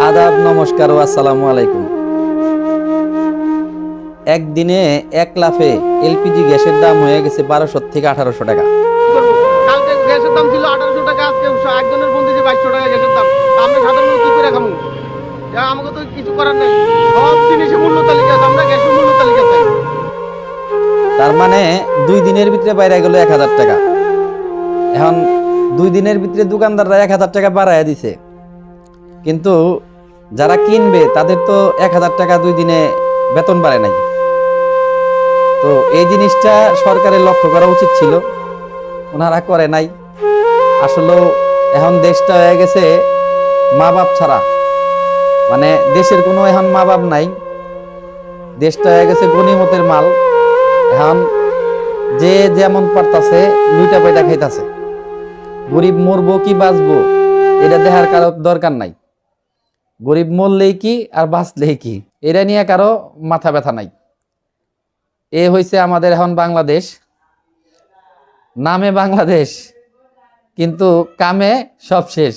আদাব, নমস্কার ও আসসালামু আলাইকুম। একদিনে এক লাফে এলপিজি গ্যাসের দাম হয়ে গেছে 1200 থেকে 1800 টাকা। করবো। কালকে গ্যাসের দাম ছিল 1800 টাকা, আজকে একজনের ফোন দিয়েছে 2200 টাকা গ্যাসের দাম। আমরা সাধারণ লোক কি করে খামু? আমাকে তো কিছু করার নেই। সব জিনিসের মূল্য তালিকা আছে, আমরা গ্যাসের মূল্য তালিকা চাই। তার মানে 2 দিনের ভিতরে বাইরে গেল 1000 টাকা। এখন 2 দিনের ভিতরে দোকানদাররা 1000 টাকা বাড়ায় দিছে, কিন্তু যারা কিনবে তাদের তো 1000 টাকা 2 দিনে বেতন বাড়ে নাই। তো এই জিনিসটা সরকারের লক্ষ্য করা উচিত ছিল, ওনারা করে নাই। আসলে এখন দেশটা হয়ে গেছে মা বাপ ছাড়া, মানে দেশের কোনো এখন মা বাপ নাই। দেশটা হয়ে গেছে গনিমতের মাল। এখন যে যেমন পারতাছে লুইটা পয়টা খাইতাছে। গরিব মরবো কি বাঁচবো এটা দেখার কারো দরকার নাই। গরিব মরলেই কি আর বাঁচলেই কি, এটা নিয়ে কারো মাথা ব্যথা নাই। এ হইছে আমাদের এখন বাংলাদেশ। নামে বাংলাদেশ, কিন্তু কামে সব শেষ।